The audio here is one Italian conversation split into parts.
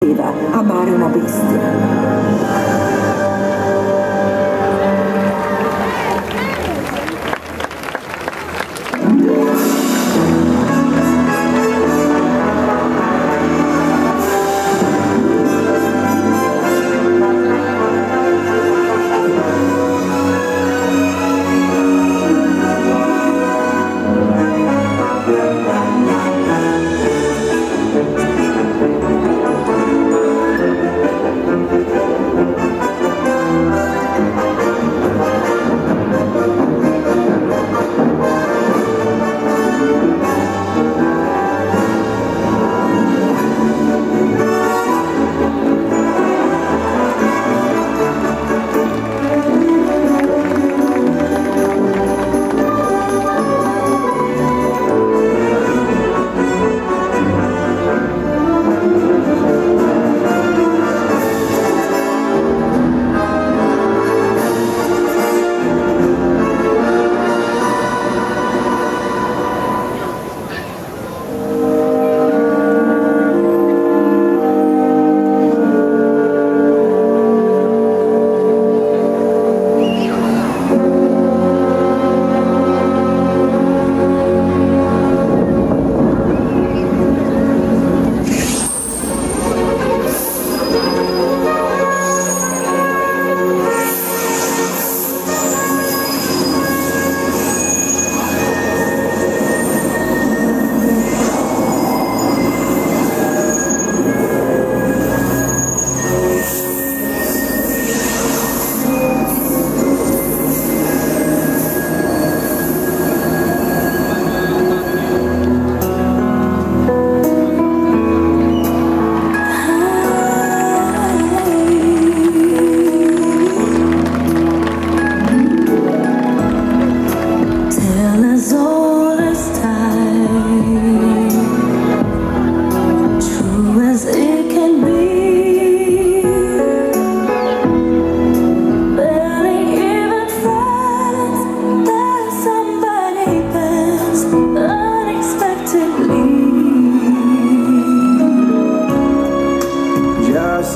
Amare una bestia.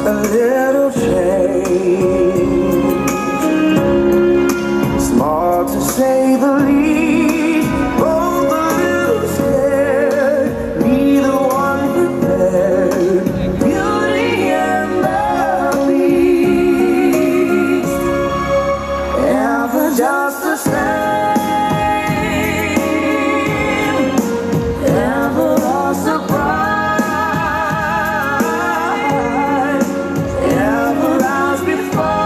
A little change, small to say the least, both a little scared, neither one prepared, beauty and the beast, ever just the same, ever a surprise. Before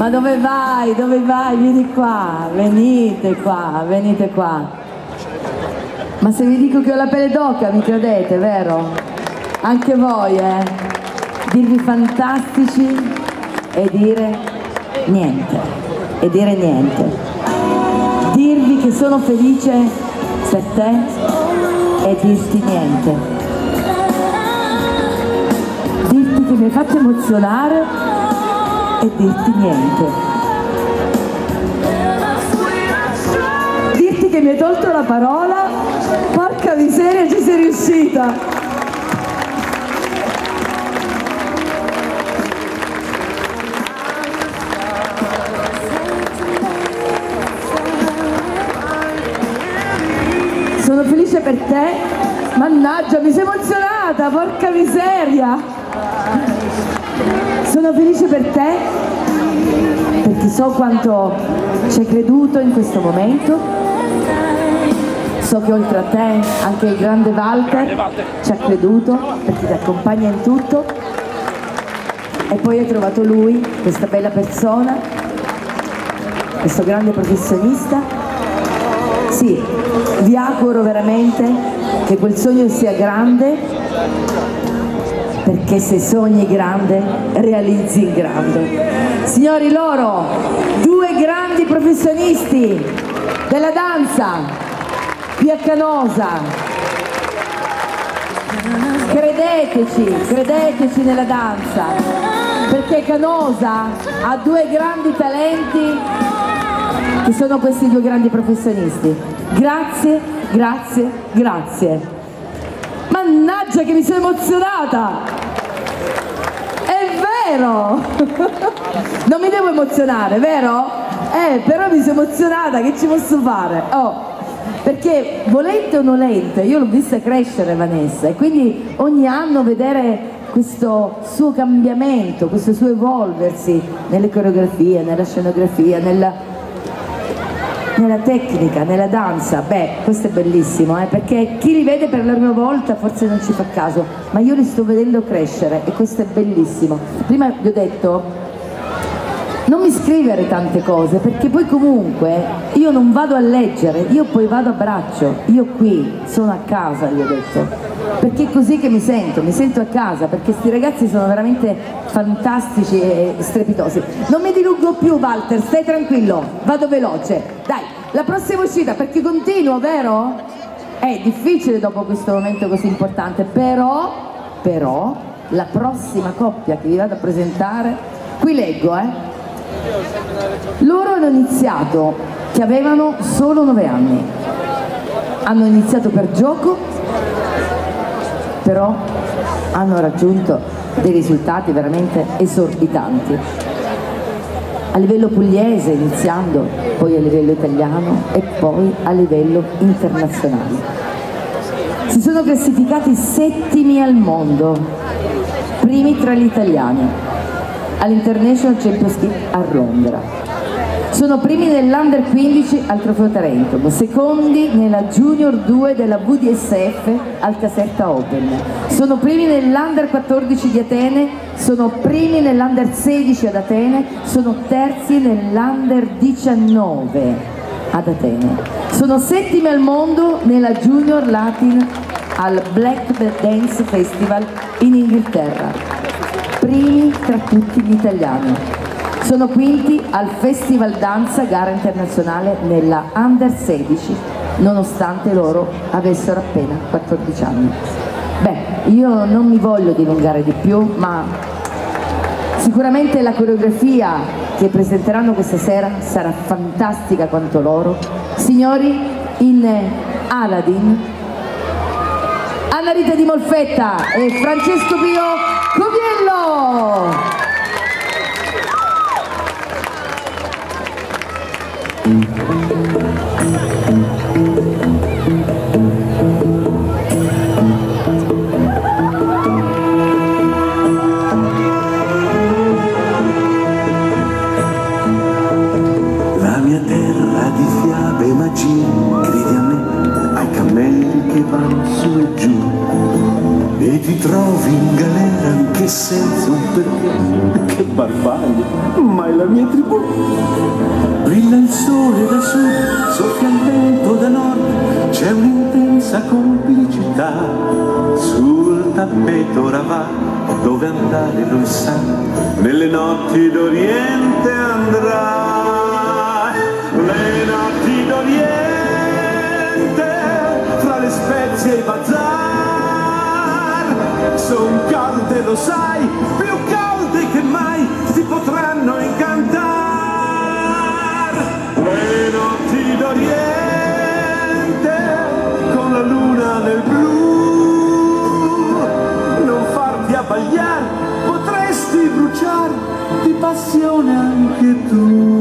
Ma dove vai? Dove vai? Vieni qua, venite qua, venite qua. Ma se vi dico che ho la pelle d'oca mi credete, vero? Anche voi, dirvi fantastici e dire niente. E dire niente. Dirvi che sono felice per te e dirti niente. Dirti che mi hai fatto emozionare e dirti niente. Dirti che mi hai tolto la parola, porca miseria, ci sei riuscita. Sono felice per te, mannaggia, mi sei emozionata, porca miseria. Sono felice per te perché so quanto ci hai creduto in questo momento. So che oltre a te anche il grande Walter ci ha creduto perché ti accompagna in tutto. E poi hai trovato lui, questa bella persona, questo grande professionista. Sì, vi auguro veramente che quel sogno sia grande, perché se sogni grande, realizzi in grande. Signori, loro, due grandi professionisti della danza qui a Canosa. Credeteci nella danza, perché Canosa ha due grandi talenti che sono questi due grandi professionisti. Grazie, grazie, grazie. Mannaggia che mi sono emozionata! È vero! Non mi devo emozionare, vero? Però mi sono emozionata, che ci posso fare? Perché volente o nolente, io l'ho vista crescere Vanessa, e quindi ogni anno vedere questo suo cambiamento, questo suo evolversi nelle coreografie, nella scenografia, nella tecnica, nella danza, questo è bellissimo, perché chi li vede per la prima volta forse non ci fa caso, ma io li sto vedendo crescere e questo è bellissimo. Prima vi ho detto, non mi scrivere tante cose, perché poi comunque io non vado a leggere, io poi vado a braccio, io qui sono a casa, gli ho detto, perché è così che mi sento a casa, perché sti ragazzi sono veramente fantastici e strepitosi. Non mi dilungo più, Walter, stai tranquillo, vado veloce. Dai, la prossima uscita, perché continuo, vero? È difficile dopo questo momento così importante, però la prossima coppia che vi vado a presentare, qui leggo, loro hanno iniziato che avevano solo 9 anni, hanno iniziato per gioco, però hanno raggiunto dei risultati veramente esorbitanti a livello pugliese iniziando, poi a livello italiano e poi a livello internazionale. Si sono classificati settimi al mondo, primi tra gli italiani all'International Championship a Londra. Sono primi nell'Under 15 al Trofeo Tarentum, secondi nella Junior 2 della VDSF al Caserta Open. Sono primi nell'Under 14 di Atene, sono primi nell'Under 16 ad Atene, sono terzi nell'Under 19 ad Atene. Sono settimi al mondo nella Junior Latin al Black Dance Festival in Inghilterra. Primi tra tutti gli italiani. Sono quinti al Festival Danza Gara Internazionale nella Under 16, nonostante loro avessero appena 14 anni. Io non mi voglio dilungare di più, ma sicuramente la coreografia che presenteranno questa sera sarà fantastica quanto loro. Signori, in Aladdin, Anna Rita Di Molfetta e Francesco Pio Coviello! La mia terra di fiabe e magie, credi a me, ai cammelli che vanno su e giù, e ti trovi in galera anche senza un perché, che barbagli, ma è la mia tribù. Brilla il sole da sud, soffia il vento da nord, c'è un'intensa complicità. Sul tappeto ora va, dove andare lui sa, nelle notti d'Oriente andrà. Le notti d'Oriente, fra le spezie e i bazar, son calde, lo sai, più calde che mai si potranno incantare. Le notti d'Oriente, con la luna nel blu, non farti abbagliare, potresti bruciare di passione anche tu.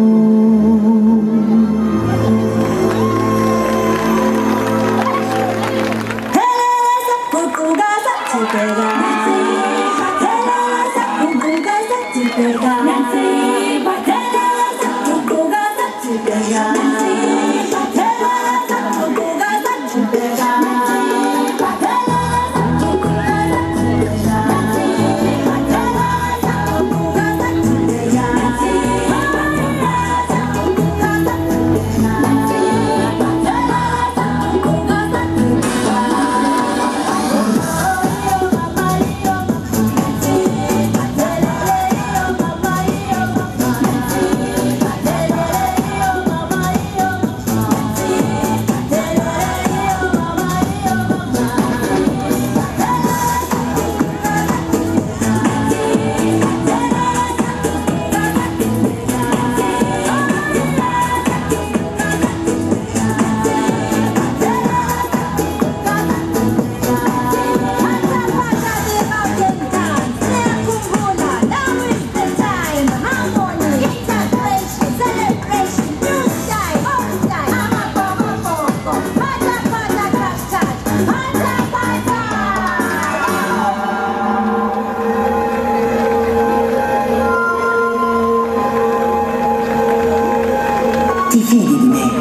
Ti fidi di me?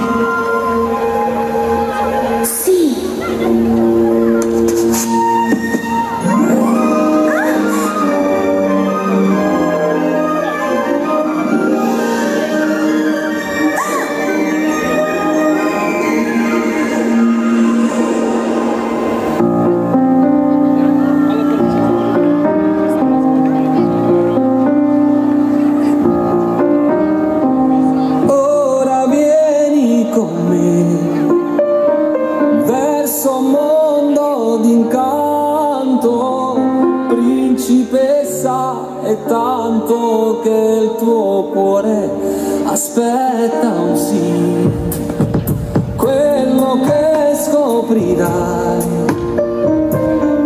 Sì. Verso un mondo d'incanto, principessa, è tanto che il tuo cuore aspetta un sì. Quello che scoprirai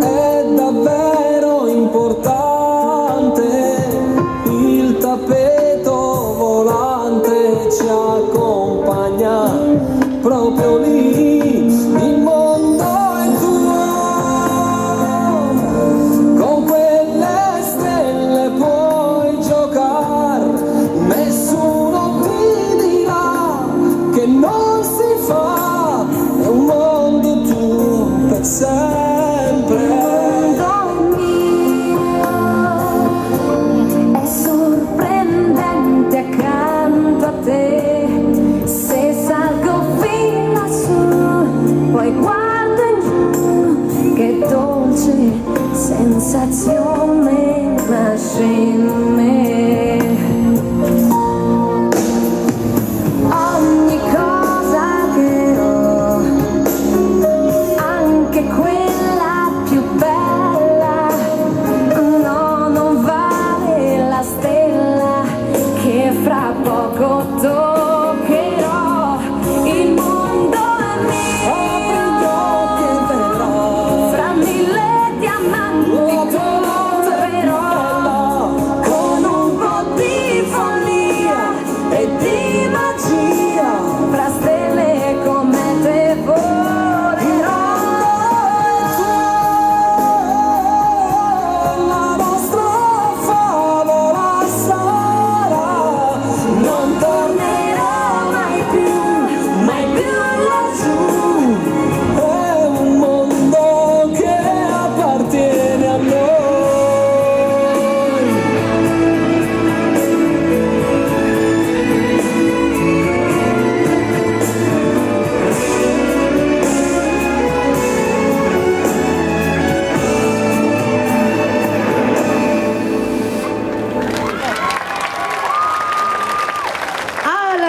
è davvero importante, il tappeto volante ci accompagna proprio lì, il mondo è tuo, con quelle stelle puoi giocare, nessuno ti dirà che non si fa, è un mondo tuo per sé.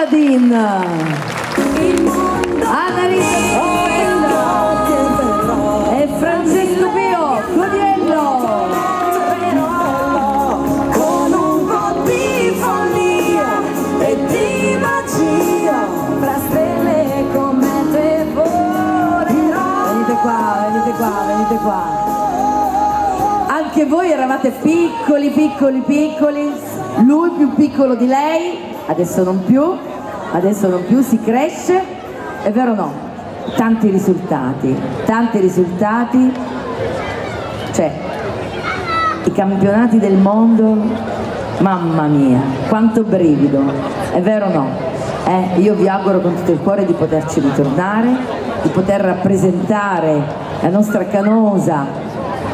Paladin, Annalisa e Francesco Pio Codiello. Con un po' di follia e di magia, fra stelle come te volerò. Venite qua, venite qua, venite qua. Anche voi eravate piccoli, piccoli, piccoli, lui più piccolo di lei, adesso non più, si cresce, è vero o no? Tanti risultati, cioè i campionati del mondo, mamma mia, quanto brivido, è vero o no? Io vi auguro con tutto il cuore di poterci ritornare, di poter rappresentare la nostra Canosa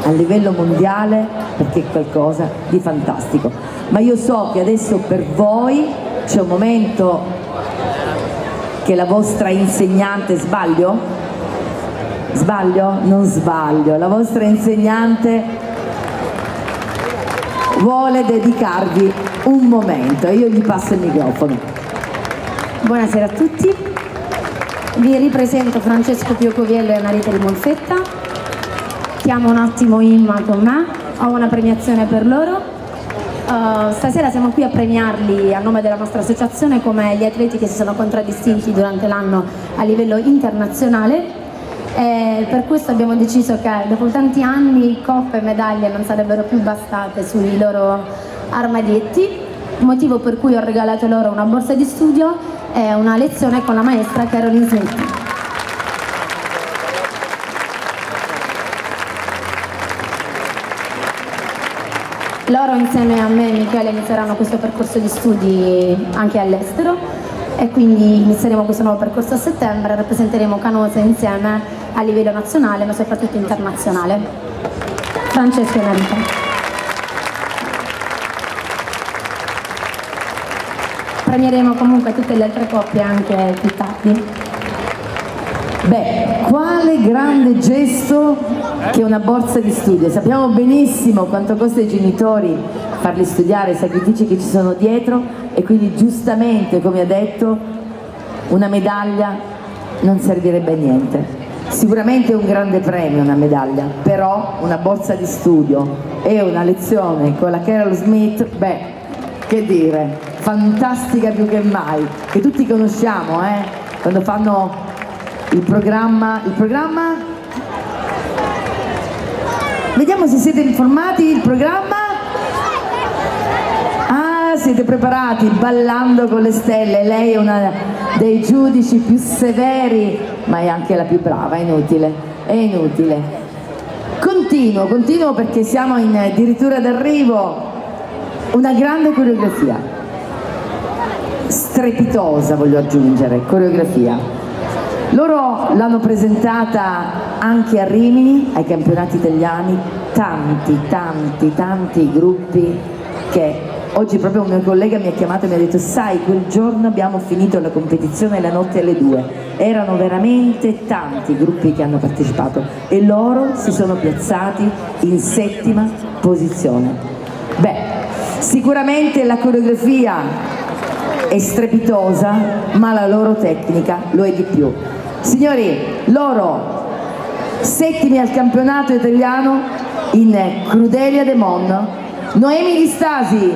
a livello mondiale, perché è qualcosa di fantastico. Ma io so che adesso per voi c'è un momento che la vostra insegnante, sbaglio? Sbaglio? Non sbaglio, la vostra insegnante vuole dedicarvi un momento e io gli passo il microfono. Buonasera a tutti, vi ripresento Francesco Pio Coviello e Annalisa Di Molfetta. Chiamo un attimo Imma con me, ho una premiazione per loro. Stasera siamo qui a premiarli a nome della nostra associazione come gli atleti che si sono contraddistinti durante l'anno a livello internazionale. Per questo abbiamo deciso che dopo tanti anni coppe e medaglie non sarebbero più bastate sui loro armadietti, motivo per cui ho regalato loro una borsa di studio e una lezione con la maestra Caroline Smith. Loro insieme a me e Michele inizieranno questo percorso di studi anche all'estero e quindi inizieremo questo nuovo percorso a settembre e rappresenteremo Canosa insieme a livello nazionale ma soprattutto internazionale. Francesco e Annalisa. Premieremo comunque tutte le altre coppie anche più tardi. Beh, quale grande gesto che una borsa di studio. Sappiamo benissimo quanto costa ai genitori farli studiare, i sacrifici che ci sono dietro e quindi giustamente, come ha detto, una medaglia non servirebbe a niente. Sicuramente è un grande premio una medaglia, però una borsa di studio e una lezione con la Carol Smith, beh, che dire, fantastica più che mai, che tutti conosciamo, quando fanno il programma, vediamo se siete informati, il programma, siete preparati, Ballando con le stelle, lei è una dei giudici più severi, ma è anche la più brava, è inutile, continuo perché siamo addirittura d'arrivo, una grande coreografia, strepitosa voglio aggiungere, coreografia. Loro l'hanno presentata anche a Rimini, ai campionati italiani, tanti gruppi che oggi proprio un mio collega mi ha chiamato e mi ha detto sai, quel giorno abbiamo finito la competizione la notte alle 2, erano veramente tanti i gruppi che hanno partecipato e loro si sono piazzati in 7ª posizione. Beh, sicuramente la coreografia è strepitosa, ma la loro tecnica lo è di più. Signori, loro 7imi al campionato italiano in Crudelia de Mon, Noemi Di Stasi,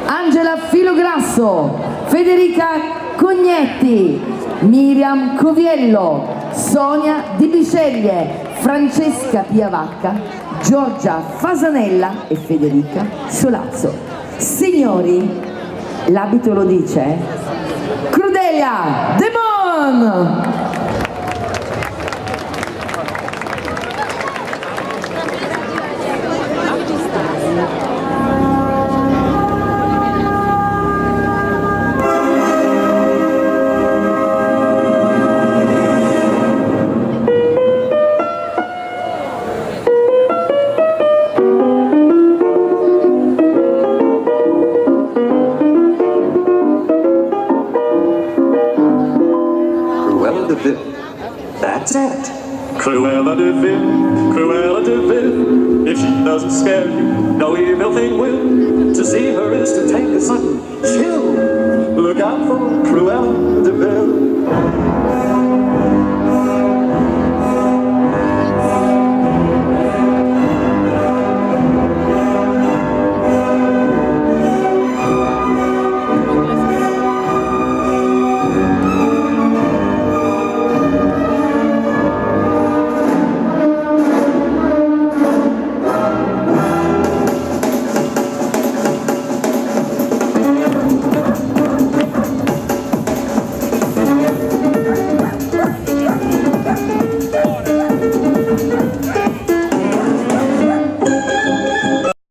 Angela Filograsso, Federica Cognetti, Miriam Coviello, Sonia Di Biceglie, Francesca Piavacca, Giorgia Fasanella e Federica Solazzo. Signori, l'abito lo dice, Crudelia de Mon! That's it. Cruella de Vil, if she doesn't scare you, no evil thing will. To see her is to take a sudden chill. Look out for Cruella. well, the bell